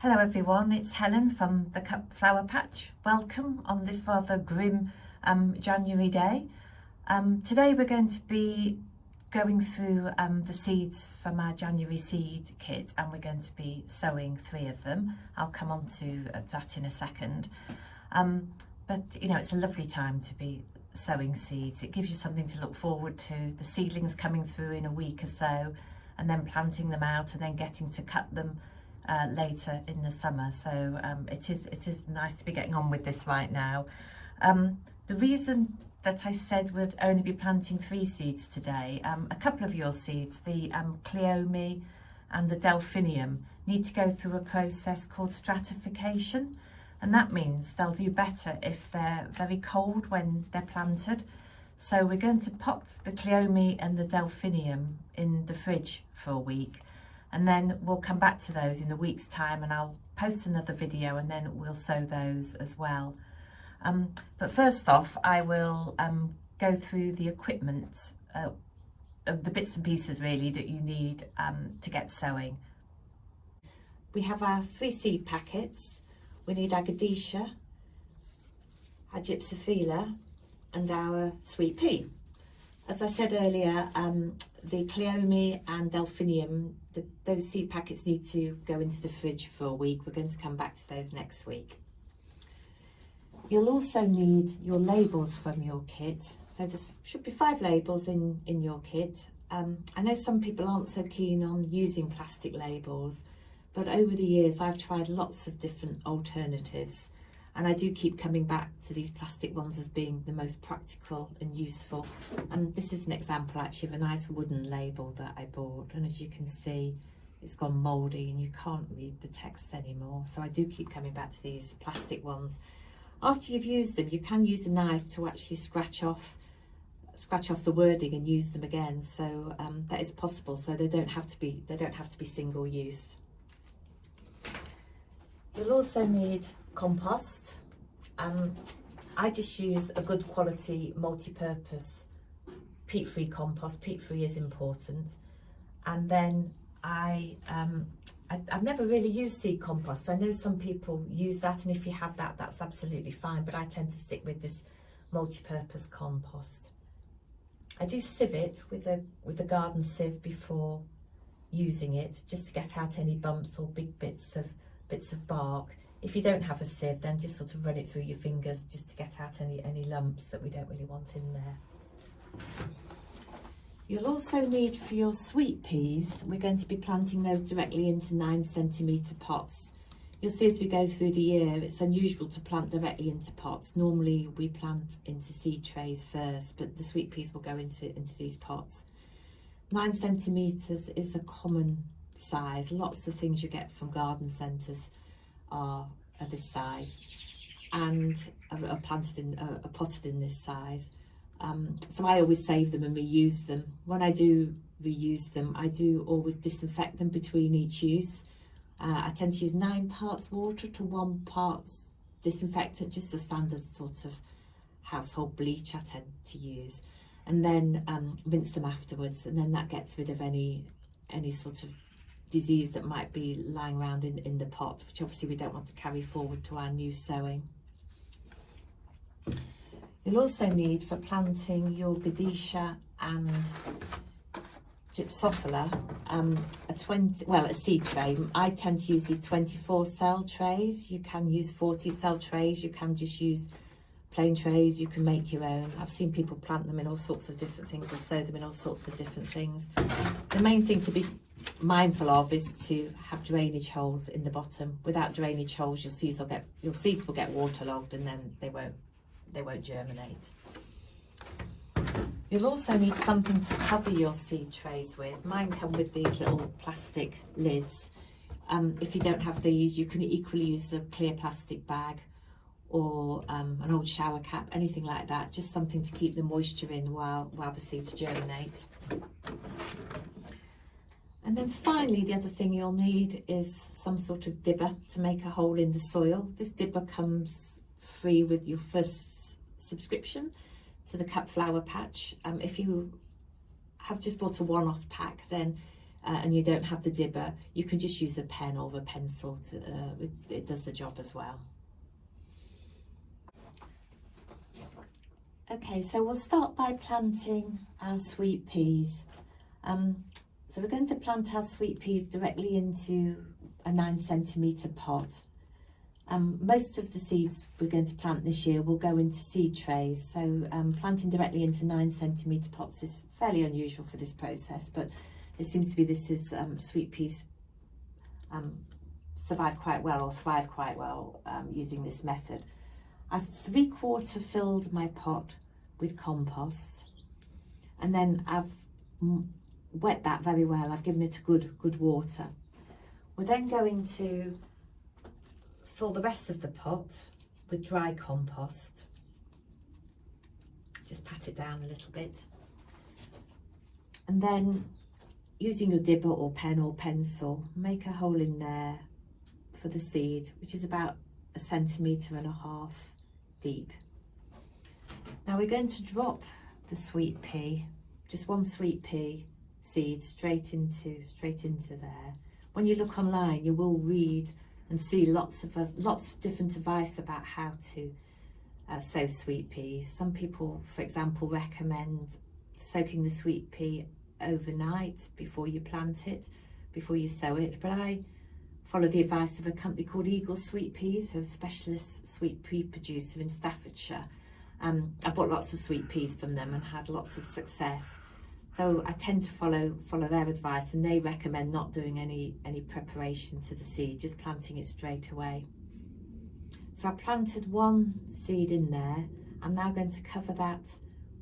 Hello everyone, it's Helen from the Cup Flower Patch. Welcome on this rather grim January day. Today we're going to be going through the seeds from our January seed kit, and we're going to be sowing 3 of them. I'll come on to that in a second. But you know, it's a lovely time to be sowing seeds. It gives you something to look forward to. The seedlings coming through in a week or so, and then planting them out and then getting to cut them later in the summer. So it is nice to be getting on with this right now. The reason that I said we'd only be planting 3 seeds today, a couple of your seeds, the cleome and the delphinium, need to go through a process called stratification, and that means they'll do better if they're very cold when they're planted. So we're going to pop the cleome and the delphinium in the fridge for a week, and then we'll come back to those in a week's time, and I'll post another video and then we'll sow those as well. But first off, I will go through the equipment, the bits and pieces really that you need to get sowing. We have our 3 seed packets. We need our godetia, our gypsophlia and our sweet pea. As I said earlier, the cleome and delphinium, those seed packets need to go into the fridge for a week. We're going to come back to those next week. You'll also need your labels from your kit. So there should be 5 labels in your kit. I know some people aren't so keen on using plastic labels, but over the years I've tried lots of different alternatives, and I do keep coming back to these plastic ones as being the most practical and useful. And this is an example actually of a nice wooden label that I bought, and as you can see, it's gone mouldy and you can't read the text anymore. So I do keep coming back to these plastic ones. After you've used them, you can use a knife to actually scratch off the wording and use them again. So that is possible. So they don't have to be single use. You'll also need compost. I just use a good quality multi-purpose peat-free compost. Peat-free is important. And then I've never really used seed compost. I know some people use that, and if you have that, that's absolutely fine, but I tend to stick with this multi-purpose compost. I do sieve it with a garden sieve before using it, just to get out any bumps or big bits of bark. If you don't have a sieve, then just sort of run it through your fingers just to get out any lumps that we don't really want in there. You'll also need, for your sweet peas, we're going to be planting those directly into 9cm pots. You'll see as we go through the year, it's unusual to plant directly into pots. Normally we plant into seed trays first, but the sweet peas will go into these pots. 9cm is a common size. Lots of things you get from garden centres are this size and are potted in this size. So I always save them and reuse them. When I do reuse them, I do always disinfect them between each use. I tend to use 9 parts water to 1 part disinfectant, just a standard sort of household bleach I tend to use, and then rinse them afterwards, and then that gets rid of any sort of disease that might be lying around in the pot, which obviously we don't want to carry forward to our new sowing. You'll also need, for planting your godetia and gypsophlia, a seed tray. I tend to use these 24 cell trays. You can use 40 cell trays. You can just use plain trays. You can make your own. I've seen people plant them in all sorts of different things or sow them in all sorts of different things. The main thing to be mindful of is to have drainage holes in the bottom. Without drainage holes, your seeds will get waterlogged, and then they won't germinate. You'll also need something to cover your seed trays with. Mine come with these little plastic lids. If you don't have these, you can equally use a clear plastic bag or an old shower cap, anything like that, just something to keep the moisture in while the seeds germinate. And then finally, the other thing you'll need is some sort of dibber to make a hole in the soil. This dibber comes free with your first subscription to the Cup Flower Patch. If you have just bought a one-off pack, then and you don't have the dibber, you can just use a pen or a pencil to, it does the job as well. Okay, so we'll start by planting our sweet peas. So we're going to plant our sweet peas directly into a 9cm pot. Most of the seeds we're going to plant this year will go into seed trays, so planting directly into 9cm pots is fairly unusual for this process, but it seems to be sweet peas survive quite well, or thrive quite well, using this method. I've 3/4 filled my pot with compost, and then I've wet that very well. I've given it a good water. We're then going to fill the rest of the pot with dry compost. Just pat it down a little bit. And then, using your dibber or pen or pencil, make a hole in there for the seed, which is about 1.5 centimetres deep. Now we're going to drop the sweet pea, just one sweet pea seed, straight into there. When you look online, you will read and see lots of different advice about how to sow sweet peas. Some people, for example, recommend soaking the sweet pea overnight before you plant it, before you sow it, but I follow the advice of a company called Eagle Sweet Peas, who are a specialist sweet pea producer in Staffordshire. I bought lots of sweet peas from them and had lots of success. So I tend to follow their advice, and they recommend not doing any preparation to the seed, just planting it straight away. So I planted one seed in there. I'm now going to cover that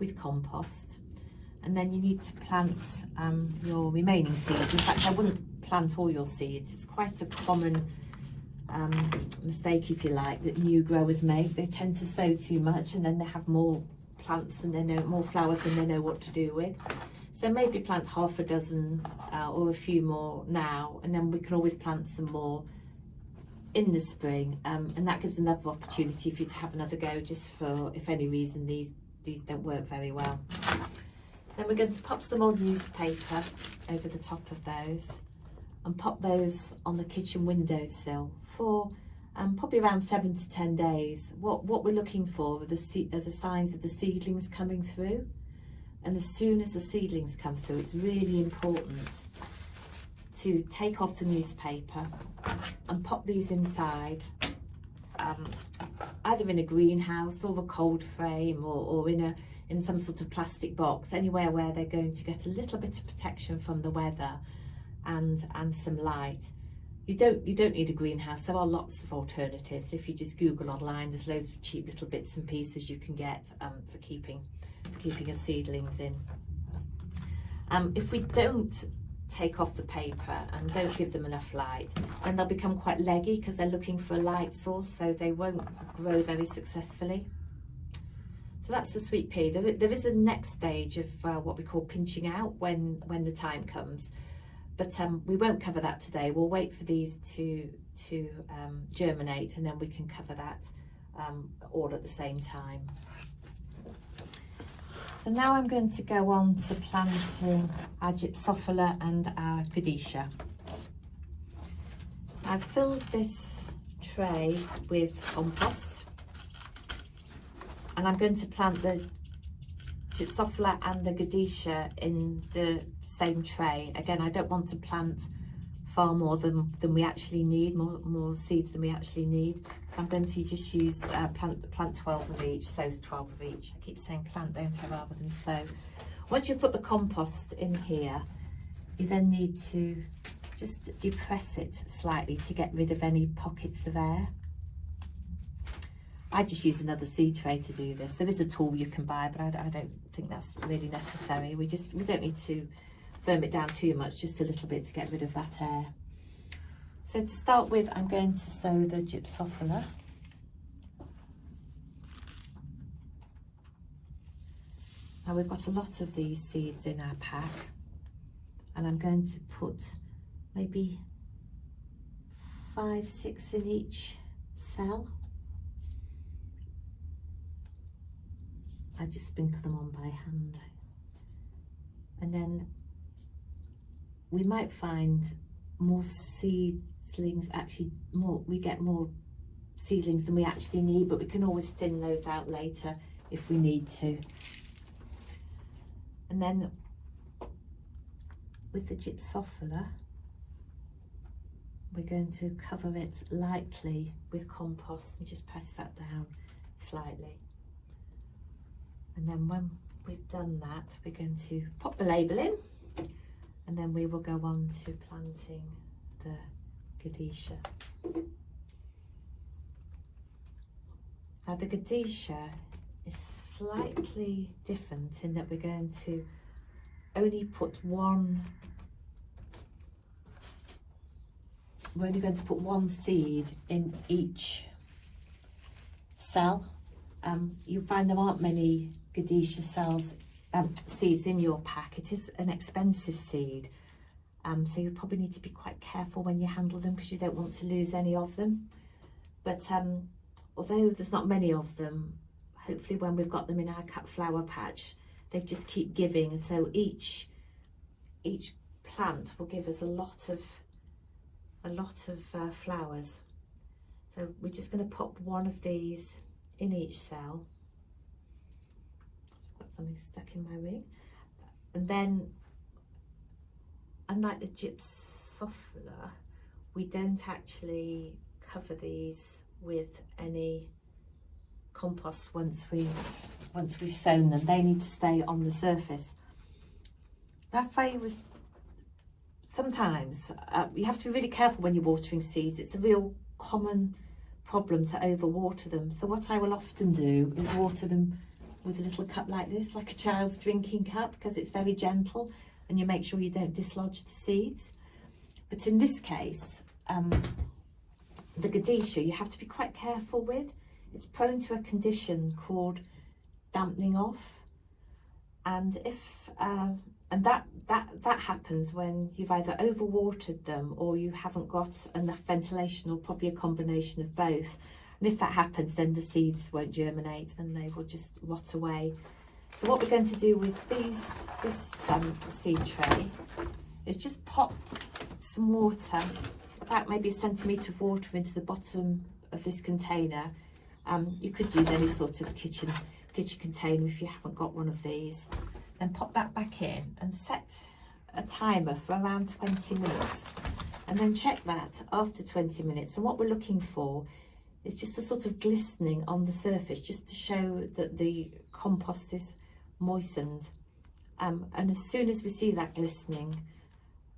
with compost, and then you need to plant your remaining seeds. In fact, I wouldn't plant all your seeds. It's quite a common mistake, if you like, that new growers make. They tend to sow too much, and then they have more plants and more flowers than they know what to do with. So maybe plant half a dozen or a few more now, and then we can always plant some more in the spring, and that gives another opportunity for you to have another go, just for if any reason these don't work very well. Then we're going to pop some old newspaper over the top of those and pop those on the kitchen windowsill for probably around 7 to 10 days. What we're looking for are the signs of the seedlings coming through. And as soon as the seedlings come through, it's really important to take off the newspaper and pop these inside, either in a greenhouse or a cold frame, or in some sort of plastic box, anywhere where they're going to get a little bit of protection from the weather and some light. You don't need a greenhouse. There are lots of alternatives. If you just Google online, there's loads of cheap little bits and pieces you can get for keeping your seedlings in. If we don't take off the paper and don't give them enough light, then they'll become quite leggy because they're looking for a light source, so they won't grow very successfully. So that's the sweet pea. There is a next stage of what we call pinching out when the time comes, but we won't cover that today. We'll wait for these to germinate, and then we can cover that all at the same time. So now I'm going to go on to planting our gypsophlia and our godetia. I've filled this tray with compost, and I'm going to plant the gypsophlia and the godetia in the same tray. Again, I don't want to plant far more than we actually need, more seeds than we actually need. So I'm going to just use plant 12 of each, sow 12 of each. I keep saying plant, don't I, rather than sow. Once you put the compost in here, you then need to just depress it slightly to get rid of any pockets of air. I just use another seed tray to do this. There is a tool you can buy, but I don't think that's really necessary. We don't need to firm it down too much, just a little bit to get rid of that air. So to start with, I'm going to sow the gypsophlia. Now we've got a lot of these seeds in our pack, and I'm going to put maybe 5, 6 in each cell. I just sprinkle them on by hand, and then we might find more seedlings, we get more seedlings than we actually need, but we can always thin those out later if we need to. And then with the gypsophlia, we're going to cover it lightly with compost and just press that down slightly. And then when we've done that, we're going to pop the label in, and then we will go on to planting the godetia. Now the godetia is slightly different in that we're going to only put one seed in each cell. You'll find there aren't many godetia seeds in your pack. It is an expensive seed, so you probably need to be quite careful when you handle them because you don't want to lose any of them. But although there's not many of them, hopefully when we've got them in our cut flower patch, they just keep giving, and so each plant will give us a lot of flowers. So we're just going to pop one of these in each cell. I've got something stuck in my ring. And then, unlike the gypsophlia, we don't actually cover these with any compost once we've sown them. They need to stay on the surface. That was sometimes you have to be really careful when you're watering seeds. It's a real common problem to overwater them. So what I will often do is water them with a little cup like this, like a child's drinking cup, because it's very gentle and you make sure you don't dislodge the seeds. But in this case, the godetia you have to be quite careful with. It's prone to a condition called dampening off, and that happens when you've either overwatered them or you haven't got enough ventilation, or probably a combination of both. And if that happens, then the seeds won't germinate and they will just rot away. So what we're going to do with this seed tray is just pop some water, about maybe a centimetre of water, into the bottom of this container. You could use any sort of kitchen container if you haven't got one of these. Then pop that back in and set a timer for around 20 minutes, and then check that after 20 minutes. And what we're looking for is just a sort of glistening on the surface, just to show that the compost is moistened. And as soon as we see that glistening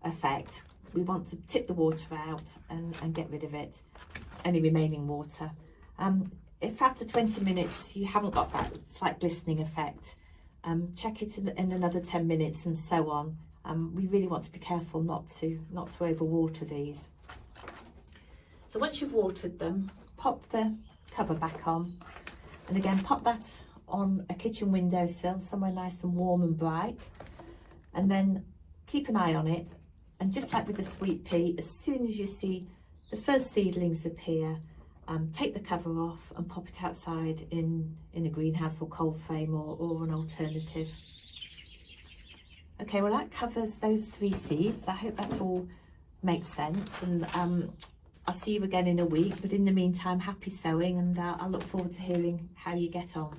effect, we want to tip the water out and get rid of it, any remaining water. If after 20 minutes you haven't got that slight glistening effect, check it in another 10 minutes and so on. We really want to be careful not to overwater these. So once you've watered them, pop the cover back on, and again pop that on a kitchen windowsill, somewhere nice and warm and bright, and then keep an eye on it. And just like with the sweet pea, as soon as you see the first seedlings appear, take the cover off and pop it outside in a greenhouse or cold frame or an alternative. Okay, well that covers those 3 seeds. I hope that all makes sense, and I'll see you again in a week. But in the meantime, happy sowing, and I look forward to hearing how you get on.